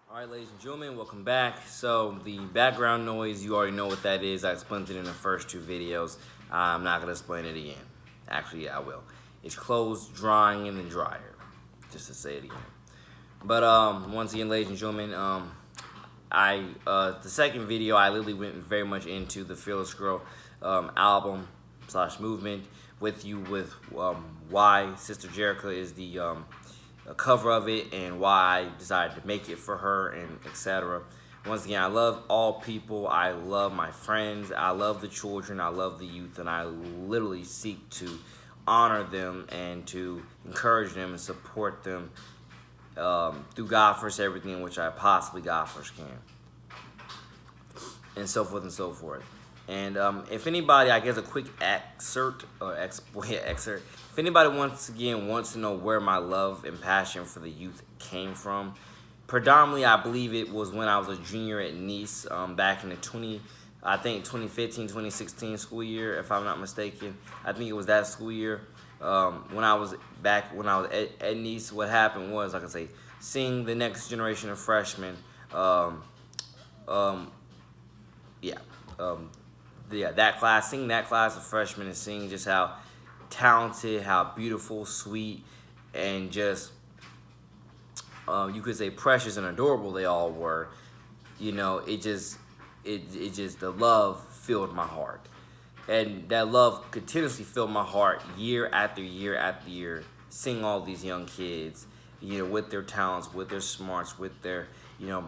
Alright, ladies and gentlemen, welcome back. So, the background noise, you already know what that is. I explained it in the first two videos. I'm not going to explain it again. Actually, yeah, I will. It's clothes drying in the dryer, just to say it again. But, once again, ladies and gentlemen, the second video, I literally went very much into the Fearless Girl album / movement with why Sister Jerica is the a cover of it and why I decided to make it for her and etc. Once again, I love all people. I love my friends. I love the children. I love the youth, and I literally seek to honor them and to encourage them and support them through God First Everything in which I possibly God First can, and so forth and so forth. And if anybody, I guess a quick excerpt. If anybody once again wants to know where my love and passion for the youth came from, predominantly I believe it was when I was a junior at Nice back in the 2015, 2016 school year, if I'm not mistaken. I think it was that school year. When I was at Nice, what happened was, like I say, seeing the next generation of freshmen. That class, seeing that class of freshmen and seeing just how talented, how beautiful, sweet, and just you could say precious and adorable they all were. You know, it just the love filled my heart, and that love continuously filled my heart year after year after year. Seeing all these young kids, you know, with their talents, with their smarts, with their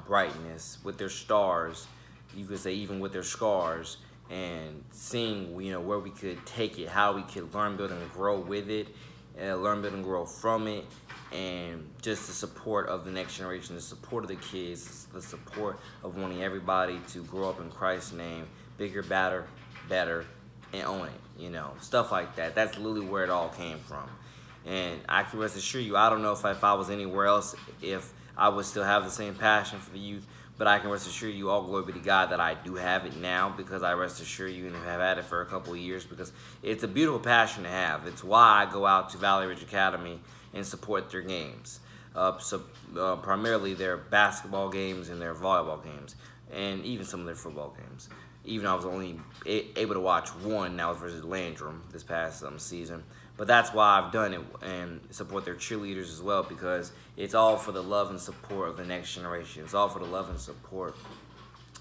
brightness, with their stars. You could say even with their scars, and seeing where we could take it, how we could learn, build, and grow with it, and learn, build, and grow from it, and just the support of the next generation, the support of the kids, the support of wanting everybody to grow up in Christ's name, bigger, better, and own it, stuff like that. That's literally where it all came from. And I can rest assure you, I don't know if I was anywhere else, if I would still have the same passion for the youth, but I can rest assure you, all glory be to God, that I do have it now, because I rest assure you and have had it for a couple of years, because it's a beautiful passion to have. It's why I go out to Valley Ridge Academy and support their games. Primarily their basketball games and their volleyball games, and even some of their football games. Even I was only able to watch one, that was versus Landrum this past season. But that's why I've done it, and support their cheerleaders as well, because it's all for the love and support of the next generation. It's all for the love and support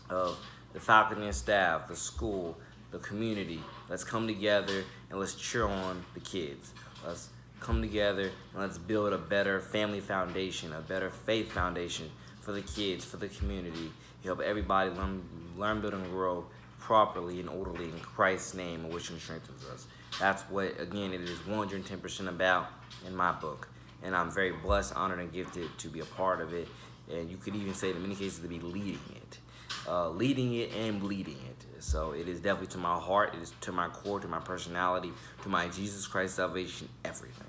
of the faculty and staff, the school, the community. Let's come together and let's cheer on the kids. Let's come together and let's build a better family foundation, a better faith foundation for the kids, for the community. Help everybody learn, build, and grow properly and orderly in Christ's name, in which He strengthens us. That's what, again, it is 110% about in my book. And I'm very blessed, honored, and gifted to be a part of it. And you could even say, in many cases, to be leading it. Leading it and bleeding it. So it is definitely to my heart, it is to my core, to my personality, to my Jesus Christ salvation, everything.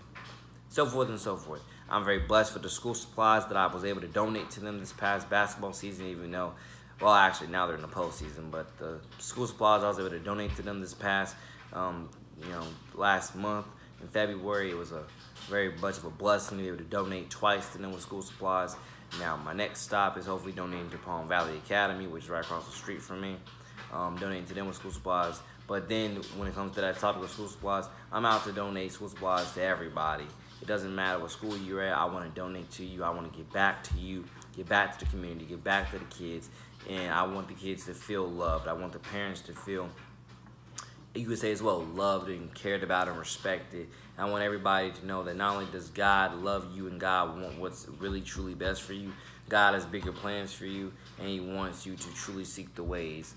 So forth and so forth. I'm very blessed for the school supplies that I was able to donate to them this past basketball season, even though, well, actually, now they're in the postseason. But the school supplies I was able to donate to them this past last month in February, it was a very much of a blessing to be able to donate twice to them with school supplies. Now, my next stop is hopefully donating to Palm Valley Academy, which is right across the street from me, donating to them with school supplies. But then, when it comes to that topic of school supplies, I'm out to donate school supplies to everybody. It doesn't matter what school you're at. I want to donate to you. I want to give back to you, give back to the community, give back to the kids, and I want the kids to feel loved. I want the parents to feel, you could say as well, loved and cared about and respected. And I want everybody to know that not only does God love you and God want what's really truly best for you, God has bigger plans for you, and He wants you to truly seek the ways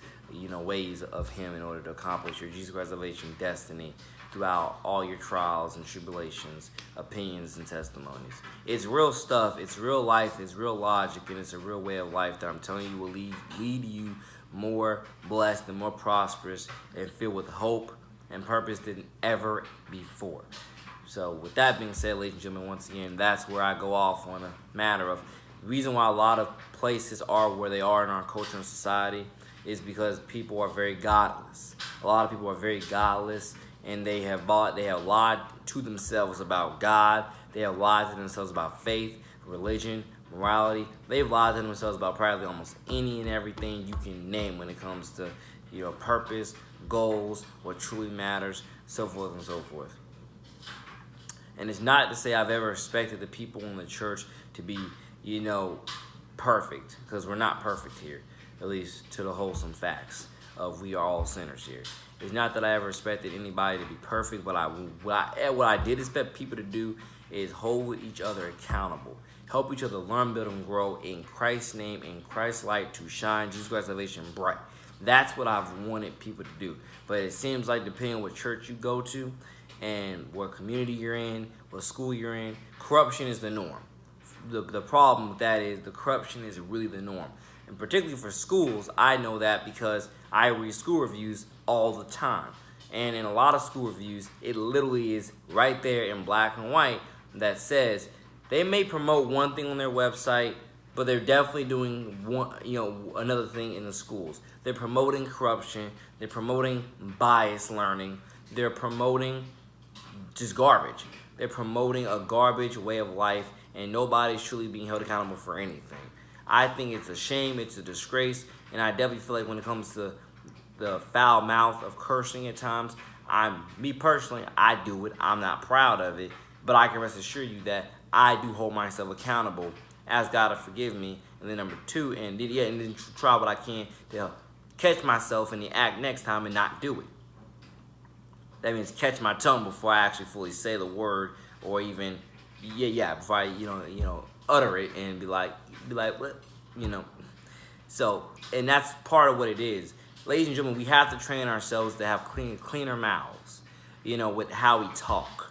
of Him in order to accomplish your Jesus Christ salvation destiny throughout all your trials and tribulations, opinions, and testimonies. It's real stuff, it's real life, it's real logic, and it's a real way of life that I'm telling you will lead you more blessed and more prosperous and filled with hope and purpose than ever before. So with that being said, ladies and gentlemen, once again, that's where I go off on a matter of the reason why a lot of places are where they are in our culture and society is because people are very godless. A lot of people are very godless, and they have lied to themselves about God. They have lied to themselves about faith, religion, morality. They've lied to themselves about practically almost any and everything you can name when it comes to purpose, goals, what truly matters, so forth and so forth. And it's not to say I've ever expected the people in the church to be, perfect, because we're not perfect here, at least to the wholesome facts of we are all sinners here. It's not that I ever expected anybody to be perfect, but what I did expect people to do is hold each other accountable. Help each other learn, build, and grow in Christ's name, in Christ's light to shine Jesus Christ's salvation bright. That's what I've wanted people to do. But it seems like depending on what church you go to and what community you're in, what school you're in, corruption is the norm. The problem with that is the corruption is really the norm. And particularly for schools, I know that because I read school reviews all the time. And in a lot of school reviews, it literally is right there in black and white that says they may promote one thing on their website, but they're definitely doing another thing in the schools. They're promoting corruption. They're promoting biased learning. They're promoting just garbage. They're promoting a garbage way of life, and nobody's truly being held accountable for anything. I think it's a shame, it's a disgrace, and I definitely feel like when it comes to the foul mouth of cursing at times, me personally, I do it. I'm not proud of it, but I can rest assure you that I do hold myself accountable, ask God to forgive me, and then number two, and then try what I can to catch myself in the act next time and not do it. That means catch my tongue before I actually fully say the word, or even before I utter it and be like what, So, and that's part of what it is. Ladies and gentlemen, we have to train ourselves to have cleaner mouths, with how we talk,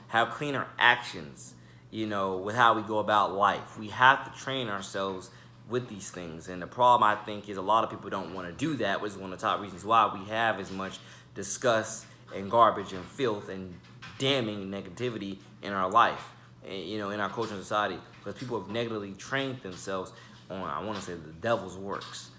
have cleaner actions, with how we go about life. We have to train ourselves with these things. And the problem, I think, is a lot of people don't want to do that, which is one of the top reasons why we have as much disgust and garbage and filth and damning negativity in our life, and, in our culture and society, because people have negatively trained themselves on, I want to say, the devil's works.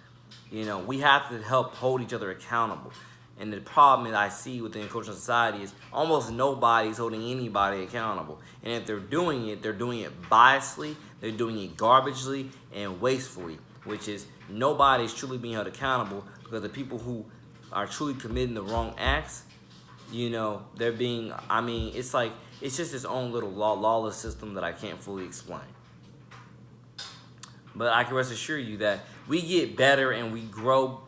We have to help hold each other accountable. And the problem that I see within culture and society is almost nobody's holding anybody accountable. And if they're doing it biasly, they're doing it garbagely and wastefully, which is nobody's truly being held accountable, because the people who are truly committing the wrong acts, they're being, it's just its own little lawless system that I can't fully explain. But I can rest assure you that we get better and we grow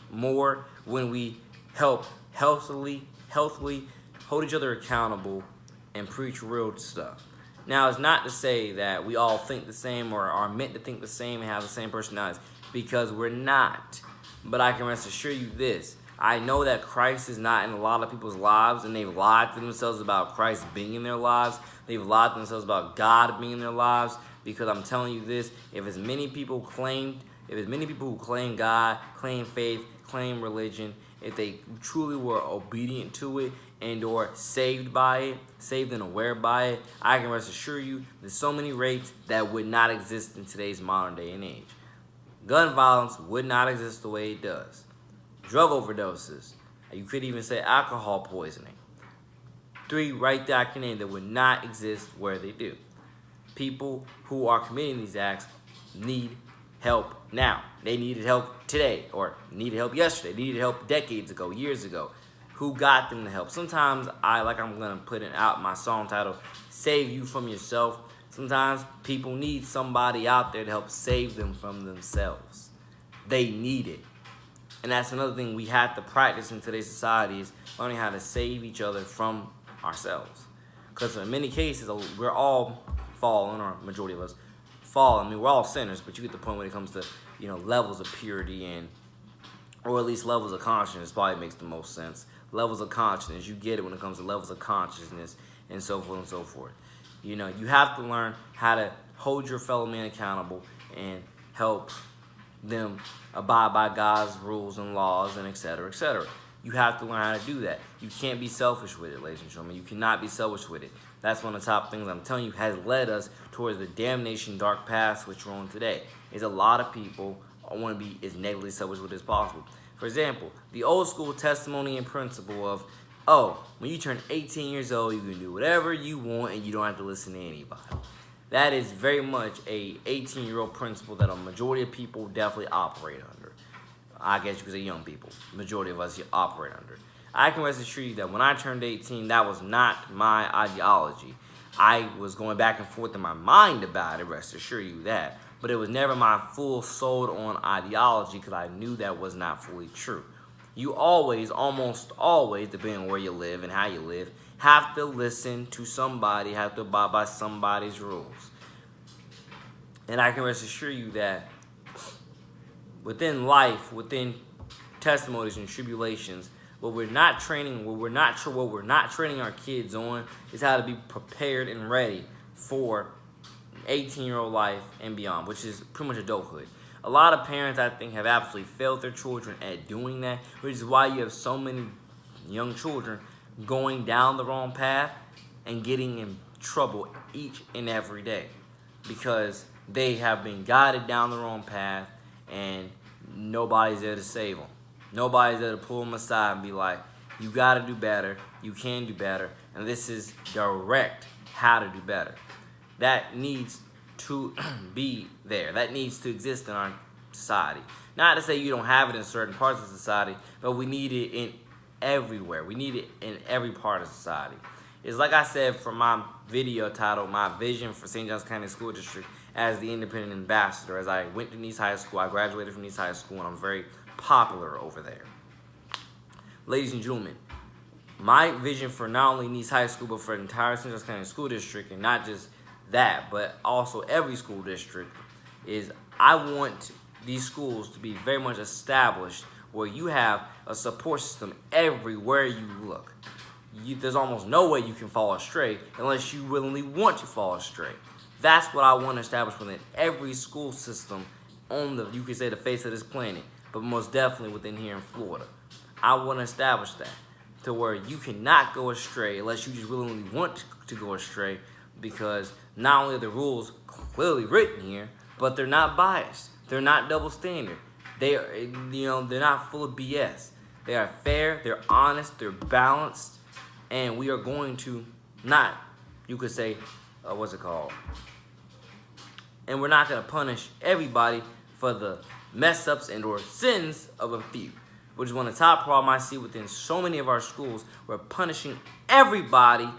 more when we help healthily hold each other accountable and preach real stuff. Now, it's not to say that we all think the same or are meant to think the same and have the same personalities, because we're not. But I can rest assure you this. I know that Christ is not in a lot of people's lives, and they've lied to themselves about Christ being in their lives. They've lied to themselves about God being in their lives, because I'm telling you this, if as many people who claim God, claim faith, claim religion, if they truly were obedient to it and or saved by it, saved and aware by it, I can rest assure you there's so many rates that would not exist in today's modern day and age. Gun violence would not exist the way it does. Drug overdoses, you could even say alcohol poisoning. 3 right there I can name that would not exist where they do. People who are committing these acts need help now. They needed help today, or needed help yesterday, needed help decades ago, years ago. Who got them the help? Sometimes I'm going to put it out my song title, Save You From Yourself. Sometimes people need somebody out there to help save them from themselves. They need it. And that's another thing we have to practice in today's society, is learning how to save each other from ourselves. Because in many cases, we're all fallen, or majority of us fall. We're all sinners, but you get the point when it comes to, levels of purity or at least levels of consciousness probably makes the most sense. Levels of consciousness, you get it when it comes to levels of consciousness and so forth and so forth. You have to learn how to hold your fellow man accountable and help them abide by God's rules and laws and et cetera, et cetera. You have to learn how to do that. You can't be selfish with it, ladies and gentlemen. You cannot be selfish with it. That's one of the top things I'm telling you has led us towards the damnation dark path which we're on today. Is a lot of people want to be as negatively selfish with it as possible. For example, the old school testimony and principle of, when you turn 18 years old, you can do whatever you want and you don't have to listen to anybody. that is very much a 18-year-old principle that a majority of people definitely operate under. I guess you could say young people. Majority of us operate under. I can rest assured you that when I turned 18, that was not my ideology. I was going back and forth in my mind about it, rest assure you that. But it was never my full sold on ideology because I knew that was not fully true. You always, almost always, depending on where you live and how you live, have to listen to somebody, have to abide by somebody's rules. And I can rest assure you that within life, within testimonies and tribulations, what we're not training our kids on is how to be prepared and ready for 18-year-old life and beyond, which is pretty much adulthood. A lot of parents, I think, have absolutely failed their children at doing that, which is why you have so many young children going down the wrong path and getting in trouble each and every day because they have been guided down the wrong path and nobody's there to save them. Nobody's there to pull them aside and be like, you got to do better, you can do better, and this is direct how to do better. That needs to be there. That needs to exist in our society. Not to say you don't have it in certain parts of society, but we need it in everywhere. We need it in every part of society. It's like I said for my video titled, My Vision for St. Johns County School District as the Independent Ambassador. As I went to Nice High School, I graduated from Nice High School, and I'm very popular over there. Ladies and gentlemen, my vision for not only Nice High School, but for the entire St. Johns County School District, and not just that, but also every school district, is I want these schools to be very much established where you have a support system everywhere you look. There's almost no way you can fall astray unless you willingly want to fall astray. That's what I want to establish within every school system on the, you could say, the face of this planet, but most definitely within here in Florida. I want to establish that to where you cannot go astray unless you just willingly want to go astray, because not only are the rules clearly written here, but they're not biased. They're not double standard. They are, they're not full of BS. They are fair, they're honest, they're balanced, and we are going to not, you could say, and we're not going to punish everybody for the mess ups and or sins of a few, which is one of the top problems I see within so many of our schools. We're punishing everybody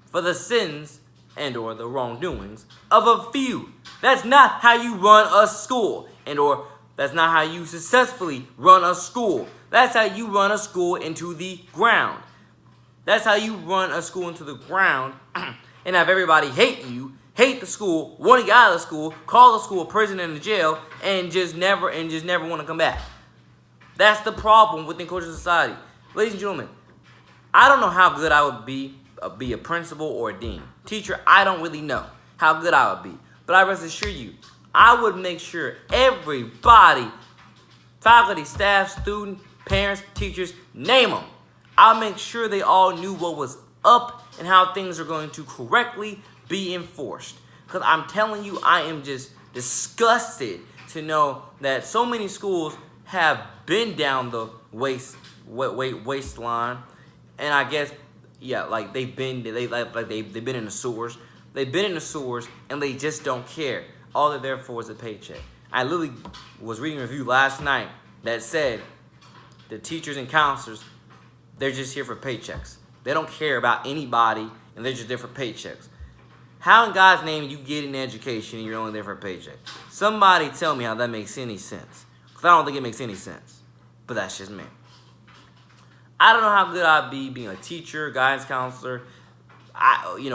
for the sins and or the wrongdoings of a few. That's not how you run a school, and or that's not how you successfully run a school. That's how you run a school into the ground. That's how you run a school into the ground and have everybody hate you, hate the school, want to get out of the school, call the school a prison and a jail, and just never want to come back. That's the problem within cultural society. Ladies and gentlemen, I don't know how good I would be a principal or a dean. Teacher, I don't really know how good I would be. But I rest assure you, I would make sure everybody, faculty, staff, student, parents, teachers, name them, I'll make sure they all knew what was up and how things are going to correctly be enforced. Because I'm telling you, I am just disgusted to know that so many schools have been down the waistline, and I guess, yeah, like they've been in the sewers. They've been in the sewers, and they just don't care. All they're there for is a paycheck. I literally was reading a review last night that said the teachers and counselors, they're just here for paychecks. They don't care about anybody, and they're just there for paychecks. How in God's name you get an education and you're only there for a paycheck? Somebody tell me how that makes any sense. Because I don't think it makes any sense. But that's just me. I don't know how good I'd be being a teacher, guidance counselor,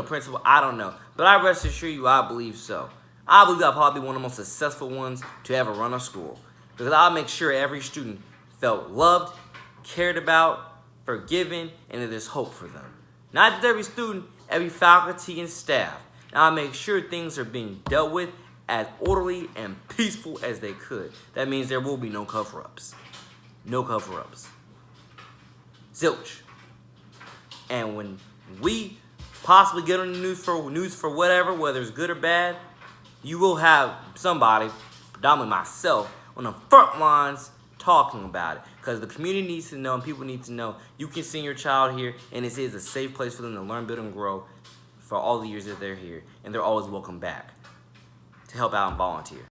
principal. I don't know. But I rest assure you, I believe so. I believe I'll probably be one of the most successful ones to ever run a school. Because I'll make sure every student felt loved, cared about, forgiven, and that there's hope for them. Not just every student, every faculty and staff. And I'll make sure things are being dealt with as orderly and peaceful as they could. That means there will be no cover-ups. No cover-ups. Zilch. And when we possibly get on the news for whatever, whether it's good or bad, you will have somebody, predominantly myself, on the front lines talking about it. Because the community needs to know and people need to know you can send your child here, and this is a safe place for them to learn, build, and grow for all the years that they're here. And they're always welcome back. to help out and volunteer.